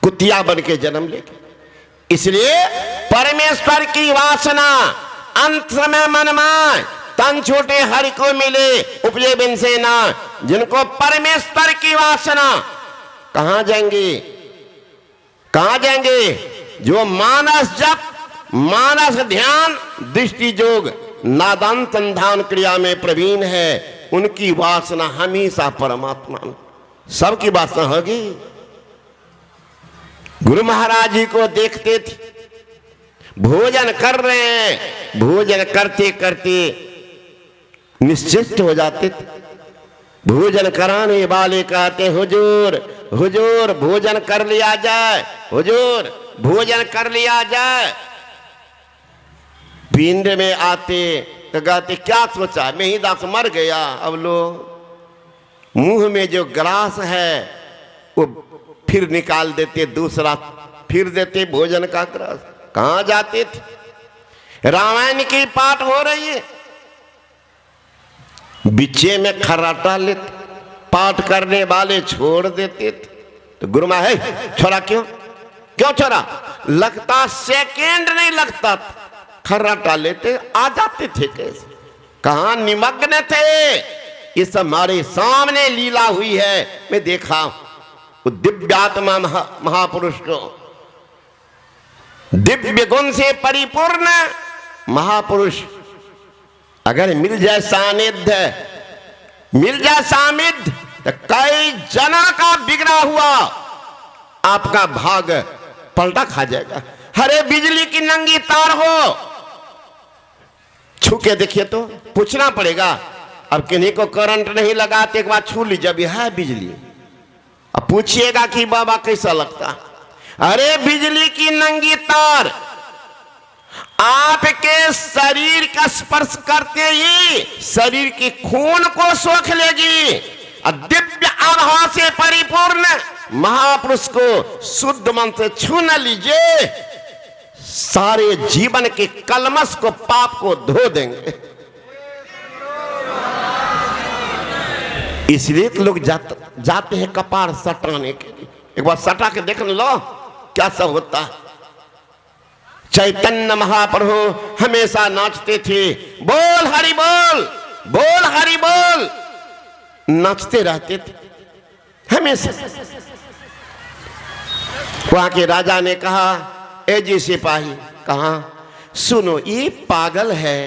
कुतिया बन के जन्म लेके। इसलिए परमेश्वर की वासना अंत में मन में तन छूटे हरि को मिले उपजे बिन से ना। जिनको परमेश्वर की वासना, कहां जाएंगे, कहां जाएंगे? जो मानस जप, मानस ध्यान, दृष्टि योग, नादान संधान क्रिया में प्रवीण है, उनकी वासना हमेशा परमात्मा में। सबकी वासना होगी। गुरु महाराज जी को देखते थे, भोजन कर रहे हैं, भोजन करते करते निश्चित हो जाते थे। भोजन कराने वाले कहते हुजूर, हुजूर भोजन कर लिया जाए, हुजूर भोजन कर लिया जाए। पिंड में आते तो कहते क्या सोचा, मैं ही दास मर गया, अब लो मुंह में जो ग्रास है वो फिर निकाल देते, दूसरा फिर देते भोजन का ग्रास। कहां जाते थे? रामायण की पाठ हो रही है, बिच्चे में खर्राटा लेते, पाठ करने वाले छोड़ देते थे। तो गुरु महाराज छोड़ा क्यों, क्यों छोड़ा? लगता सेकेंड नहीं लगता, खर्राटा लेते आ जाते थे। कैसे, कहां निमग्न थे? इस हमारे सामने लीला हुई है, मैं देखा वो दिव्यात्मा महापुरुष को, दिव्य गुण से परिपूर्ण महापुरुष अगर मिल जाए सानिध्य, मिल जाए सानिध्य, तो कई जना का बिगड़ा हुआ आपका भाग पलटा खा जाएगा। हरे बिजली की नंगी तार हो, छू के देखिए तो पूछना पड़ेगा। अब किन्हीं को करंट नहीं लगाते, एक बार छू लीजिए, अभी है बिजली, अब पूछिएगा कि बाबा कैसा लगता। अरे बिजली की नंगी तार आपके शरीर का स्पर्श करते ही शरीर के खून को सोख लेगी। दिव्य आभा से परिपूर्ण महापुरुष को शुद्ध मन से छू न लीजिए, सारे जीवन के कलमश को, पाप को धो देंगे। इसलिए तो लोग जाते हैं कपार सटाने के लिए। एक बार सटा के देख लो क्या सब होता है। चैतन्य महाप्रभु हमेशा नाचते थे, बोल हरि बोल, बोल हरि बोल, नाचते रहते थे हमेशा। वहां के राजा ने कहा, ए जी सिपाही, कहा सुनो ये पागल है,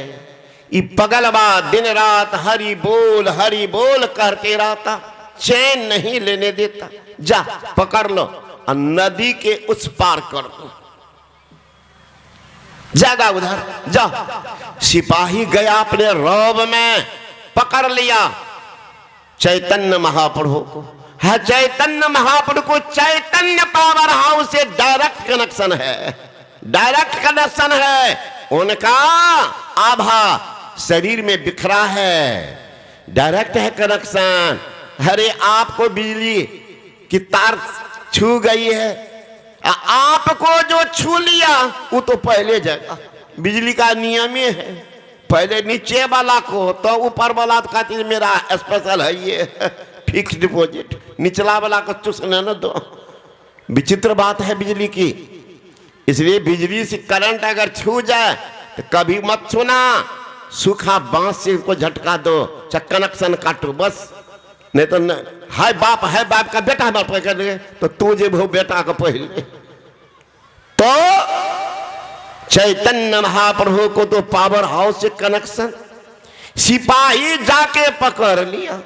ये पगलवा दिन रात हरि बोल करते रहता, चैन नहीं लेने देता। जा पकड़ लो और नदी के उस पार कर दो, जागा उधर जा। सिपाही गया अपने रौब में, पकड़ लिया चैतन्य महाप्रभु को। है चैतन्य महाप्रभु को चैतन्य पावर हाउस से डायरेक्ट कनेक्शन है, डायरेक्ट कनेक्शन है। उनका आभा शरीर में बिखरा है, डायरेक्ट है कनेक्शन। अरे आपको बिजली की तार छू गई है, आपको जो छू लिया वो तो पहले जाएगा। बिजली का नियम ही है, पहले नीचे वाला को तो ऊपर वाला कहती मेरा स्पेशल है ये फिक्स डिपॉजिट, निचला वाला को चूसने न दो। विचित्र बात है बिजली की। इसलिए बिजली से करंट अगर छू जाए तो कभी मत छूना, सूखा बांस से उसको झटका दो, कनेक्शन काटो बस। नहीं तो है बाप का बेटा हमारे पकड़ ले तो तू जे वो बेटा को पहले। तो चैतन्य महाप्रभु को तो पावर हाउस से कनेक्शन, सिपाही जाके पकड़ लिया।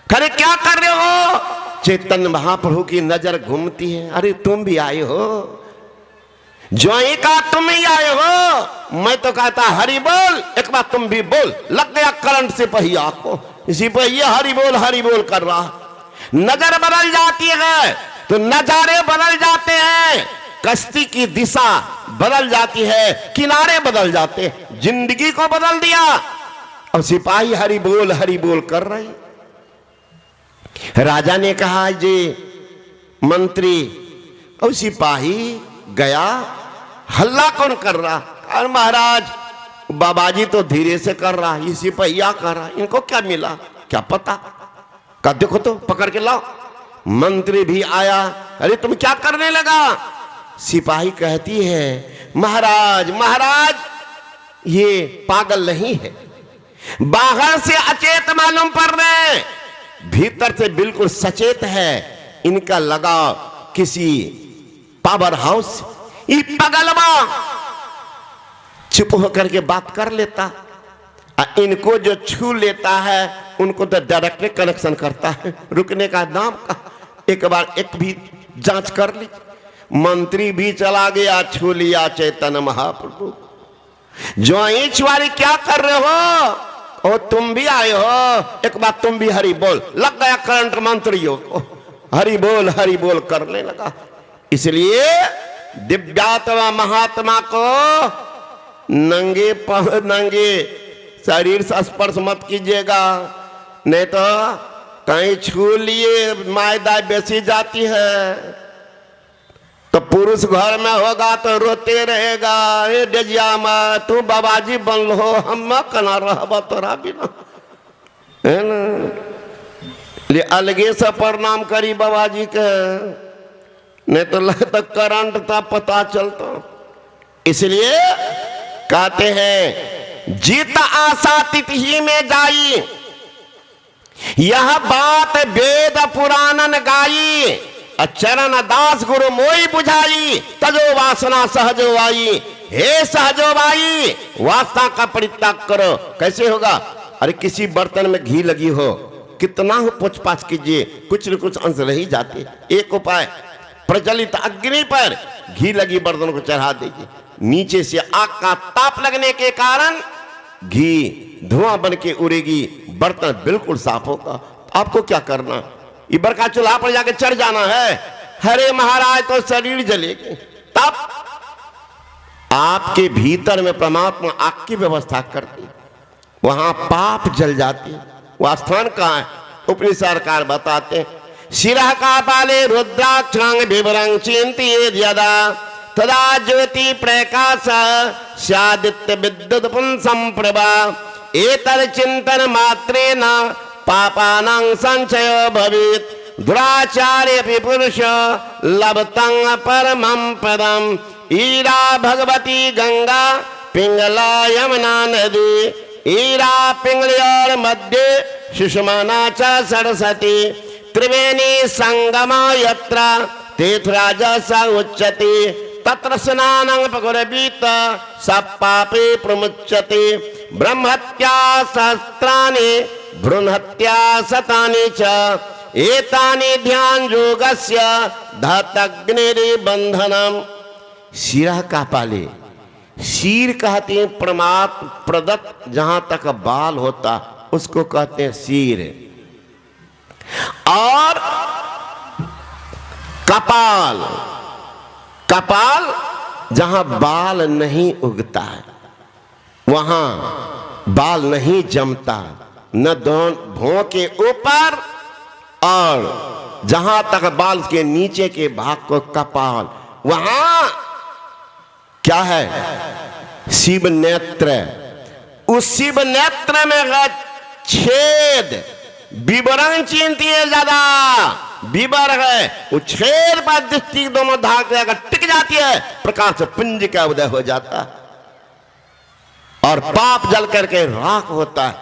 अरे क्या कर रहे हो? चैतन्य महाप्रभु की नजर घूमती है, अरे तुम भी आए हो, जो ही कहा तुम ही आए हो, मैं तो कहता हरि बोल, एक बार तुम भी बोल। लग गया करंट से पहिया को, इसी पर ये हरि बोल कर रहा। नजर बदल जाती है तो नजारे बदल जाते हैं, कश्ती की दिशा बदल जाती है, किनारे बदल जाते हैं, जिंदगी को बदल दिया। और सिपाही हरि बोल कर रहे। राजा ने कहा जी मंत्री, और सिपाही गया, हल्ला कौन कर रहा? और महाराज बाबाजी तो धीरे से कर रहा, ये सिपहिया कर रहा, इनको क्या मिला क्या पता? का देखो तो पकड़ के लाओ। मंत्री भी आया, अरे तुम क्या करने लगा? सिपाही कहती है, महाराज महाराज ये पागल नहीं है, बाहर से अचेत मालूम पड़ रहे, भीतर से बिल्कुल सचेत है, इनका लगाव किसी पावर हाउस। ये पगलवा चुप होकर के बात कर लेता, इनको जो छू लेता है उनको तो डायरेक्ट कनेक्शन करता है, रुकने का नाम का एक बार एक भी जांच कर ली। मंत्री भी चला गया, छू लिया चैतन्य महाप्रभु। जो वाली क्या कर रहे हो? और तुम भी आए हो, एक बार तुम भी हरि बोल। लग गया करंट मंत्रियों को, हरि बोल करने लगा। इसलिए दिव्यात्मा महात्मा को नंगे शरीर से स्पर्श मत कीजिएगा, नहीं तो कहीं छू लिए मायदाई बेसी जाती है, तो पुरुष घर में होगा तो रोते रहेगा, ए डेजिया में तू बाबाजी बन लो, हम कना रहबा तोरा बिना, है ना। ले अलगे से प्रणाम करी बाबाजी के, नहीं तो लगता करंट था पता चलता। इसलिए कहते हैं जीत आशा तिथि में जाई, यह बात वेद पुराणन गाई, चरण दास गुरु मोई बुझाई, तजो वासना सहजो आई। हे सहजो आई, वासना का परित्याग करो। कैसे होगा? अरे किसी बर्तन में घी लगी हो, कितना हो पूछ पाछ कीजिए, कुछ न कुछ अंश रह ही जाते। एक उपाय, प्रज्वलित अग्नि पर घी लगी बर्तन को चढ़ा दीजिए, नीचे से आग का ताप लगने के कारण घी धुआं बन के उड़ेगी, बर्तन बिल्कुल साफ होगा। आपको क्या करना, इबर का चूल्हा पर जाके चढ़ जाना है, हरे महाराज तो शरीर जलेगी। तब आपके भीतर में परमात्मा आग की व्यवस्था करती, वहां पाप जल जाती। वह स्थान कहाँ है? उपनिषदकार बताते हैं, शिरः का पाले रुद्राक्षांग विवरं चिंतियेद् यदा तदा ज्योति प्रकाश स्यादित्य विद्युत पुंसं प्रभा एतर चिंतन मात्रेण पापानां संचयो भवेत् दुराचार्यपि पुरुष लभतं परमं पदम् ईरा भगवती गंगा पिंगला यमुना नदी ईरा पिंगलियोर मध्य सुषमना च सरस्वती त्रिवेणी संगमा यत्र तीर्थराजस उच्यते तत्र स्नानं पकुर्वीत सपापे प्रमुच्यते ब्रह्महत्या सहस्राणि भ्रूणहत्या शतानि च एतानि ध्यान योगस्य धतग्निर्बंधनम्। शिरः का पाले, शीर कहते हैं परमात्म प्रदत्त जहां तक बाल होता उसको कहते हैं शीर, और कपाल, कपाल जहां बाल नहीं उगता है, वहां बाल नहीं जमता, न दोनों भौं के ऊपर और जहां तक बाल के नीचे के भाग को कपाल, वहां क्या है? शिव नेत्र। उस शिव नेत्र में छेद, विवरण चिंतिए ज्यादा विवर है, वो छेद पर दृष्टि दोनों धाक अगर टिक जाती है, प्रकाश पुंज का उदय हो जाता है और पाप जल करके राख होता है।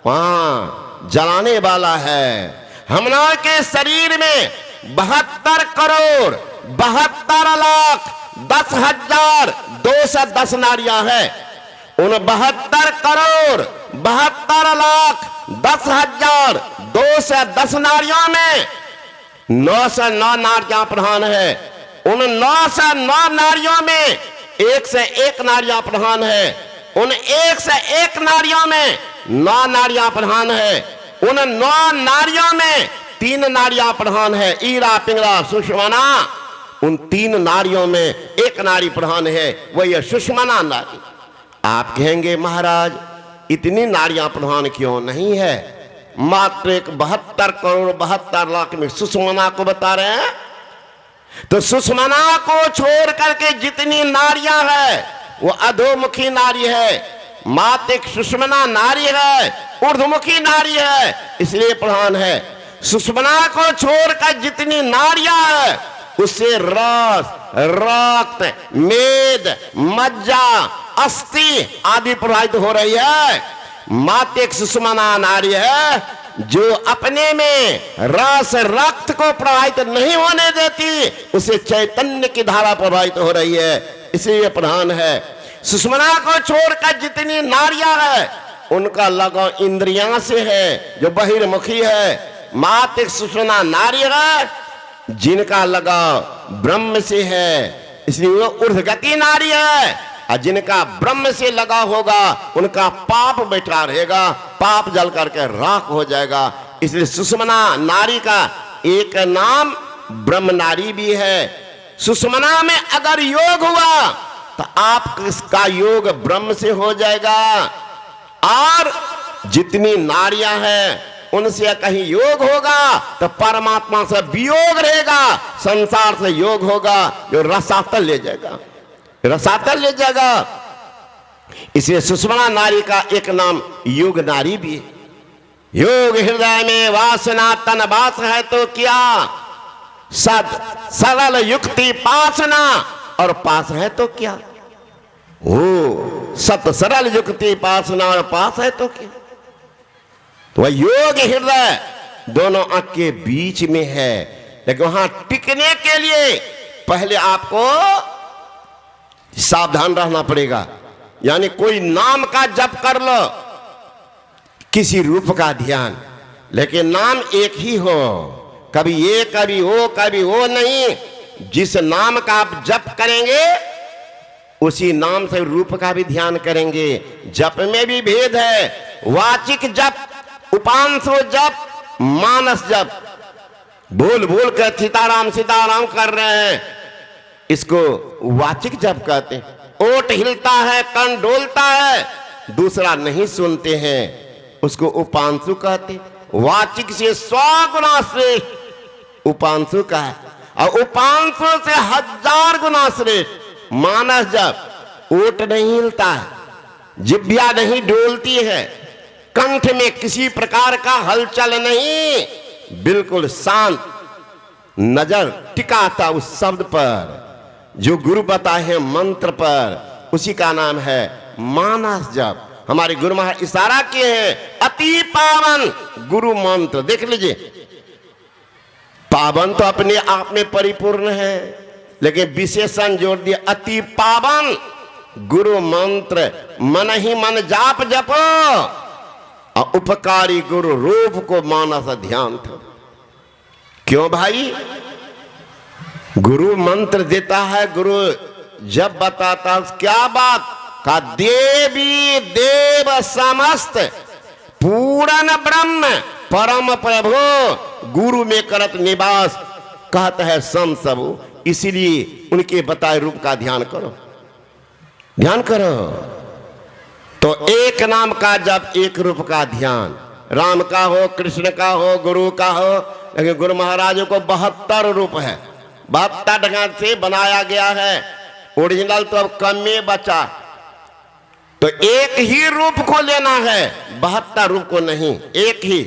वहां जलाने वाला है। हम लोग के शरीर में 72 करोड़ 72 लाख 10,210 नाड़ियां हैं। उन 72 करोड़ 72 लाख 10,210 नाड़ियों में 909 नाड़ियां प्रधान है। उन 909 नाड़ियों में 1 से 1 नाड़ियां प्रधान है। उन 1 से 1 नाड़ियों में 9 नाड़ियां प्रधान है। उन 9 नाड़ियों में 3 नाड़ियां प्रधान है, ईरा पिंगला सुषमना। उन 3 नाड़ियों में 1 नाड़ी प्रधान है, वही सुषमना नाड़ी। आप कहेंगे महाराज इतनी नाड़ियां प्रधान क्यों नहीं है? मात्र एक 72 करोड़ 72 लाख में सुषमना को बता रहे हैं। तो सुषमना को छोड़ करके जितनी नाड़ियां है वो अधोमुखी नाड़ी है। मात्र एक सुषमना नाड़ी है, ऊर्ध्वमुखी नाड़ी है, इसलिए प्रधान है। सुषुम्ना को छोड़कर जितनी नारियां है उससे रस, रक्त, मेद, मज्जा, अस्थि आदि प्रवाहित हो रही है। मात्र एक सुषुम्ना नारी है जो अपने में रस, रक्त को प्रवाहित नहीं होने देती, उसे चैतन्य की धारा प्रवाहित हो रही है, इसलिए प्रधान है। सुषुम्ना को छोड़कर जितनी नारियां है उनका लगाव इंद्रियां से है, जो बहिर्मुखी है। मात्र सुषुम्ना नारी है जिनका लगाव ब्रह्म से है, इसलिए वो ऊर्ध्वगति नारी है। और जिनका ब्रह्म से लगा होगा उनका पाप बैठा रहेगा, पाप जल करके राख हो जाएगा। इसलिए सुषुम्ना नारी का एक नाम ब्रह्म नारी भी है। सुषुम्ना में अगर योग हुआ तो आपका योग ब्रह्म से हो जाएगा। और जितनी नारियां हैं उनसे कहीं योग होगा तो परमात्मा से वियोग रहेगा, संसार से योग होगा जो रसातल ले जाएगा, रसातल ले जाएगा। इसलिए सुषुम्ना नारी का एक नाम योग नारी भी है। योग हृदय में वासना तन वास है तो क्या, सद सरल युक्ति पासना और पास है तो क्या, ओ सत सरल युक्ति पासना और पास है तो क्या। तो योग हृदय दोनों आंख के बीच में है, लेकिन वहां टिकने के लिए पहले आपको सावधान रहना पड़ेगा। यानी कोई नाम का जप कर लो, किसी रूप का ध्यान, लेकिन नाम एक ही हो, कभी ये कभी वो नहीं। जिस नाम का आप जप करेंगे उसी नाम से रूप का भी ध्यान करेंगे। जप में भी भेद है, वाचिक जप, उपांशु जप, मानस जप। बोल बोल कर सीताराम सीताराम कर रहे हैं, इसको वाचिक जप कहते हैं। ओठ हिलता है, कान डोलता है, दूसरा नहीं सुनते हैं, उसको उपांशु कहते हैं। वाचिक से 100 गुना श्रेष्ठ उपांशु का है, और उपांशु से 1000 गुना श्रेष्ठ मानस जप। ओठ नहीं हिलता है, जिह्वा नहीं डोलती है, कंठ में किसी प्रकार का हलचल नहीं, बिल्कुल शांत, नजर टिका था उस शब्द पर जो गुरु बताए हैं मंत्र पर, उसी का नाम है मानस जप। हमारे गुरु महाराज इशारा किए हैं अति पावन गुरु मंत्र। देख लीजिए, पावन तो अपने आप में परिपूर्ण है, लेकिन विशेषण जोड़ दिया अति पावन गुरु मंत्र। मन ही मन जाप जपो, और उपकारी गुरु रूप को मानस ध्यान था। क्यों भाई, गुरु मंत्र देता है, गुरु जब बताता क्या बात का, देवी देव समस्त पूर्ण ब्रह्म परम प्रभु गुरु में करत निवास कहता है सम सब। इसीलिए उनके बताए रूप का ध्यान करो, ध्यान करो। तो एक नाम का जब एक रूप का ध्यान, राम का हो, कृष्ण का हो, गुरु का हो, लेकिन गुरु महाराजों को 72 रूप है, 72 ढंग से बनाया गया है। ओरिजिनल तो अब कम में बचा, तो एक ही रूप को लेना है, 72 रूप को नहीं, एक ही।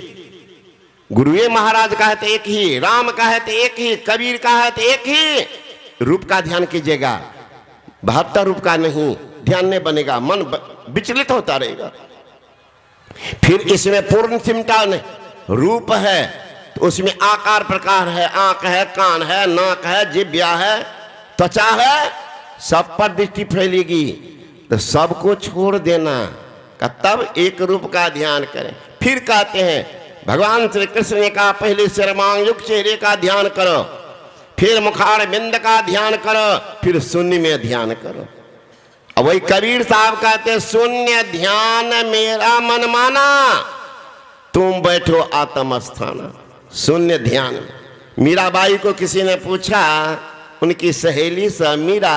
गुरुए महाराज का है तो एक ही, राम का है तो एक ही, कबीर का है तो एक ही रूप का ध्यान कीजिएगा, 72 रूप का नहीं। ध्यान नहीं बनेगा, मन विचलित होता रहेगा। फिर इसमें पूर्ण सिमटा रूप है, तो उसमें आकार प्रकार है, आंख है, कान है, नाक है, जिह्वा है, त्वचा है, सब पर दृष्टि फैलेगी। तो सबको छोड़ देना का, तब एक रूप का ध्यान करें। फिर कहते हैं भगवान श्री कृष्ण ने कहा पहले सर्वांगयुक्त चेहरे का ध्यान करो, फिर मुखार बिंद का ध्यान करो, फिर शून्य में ध्यान करो। अब वही कबीर साहब कहते हैं शून्य ध्यान मेरा मन माना, तुम बैठो आत्म स्थान। शून्य ध्यान। मीराबाई को किसी ने पूछा, उनकी सहेली से, मीरा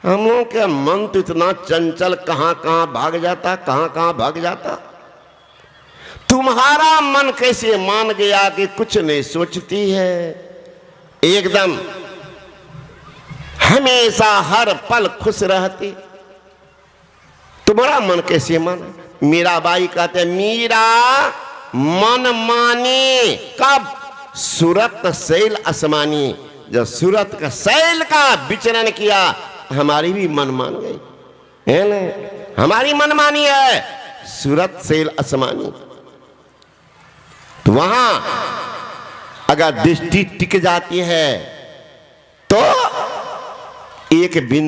हम लोगों का मन तो इतना चंचल, कहां कहां भाग जाता, कहां कहां भाग जाता, तुम्हारा मन कैसे मान गया कि कुछ नहीं सोचती है, एकदम हमेशा हर पल खुश रहती, तुम्हारा मन कैसे माना। मीराबाई कहते मीरा मनमानी। कब? सूरत सैल आसमानी। जब सूरत का सैल का विचरण किया, हमारी भी मन मान गई है ना, हमारी मनमानी है, सूरत सैल आसमानी। तो वहां अगर दृष्टि टिक जाती है तो एक बिंदु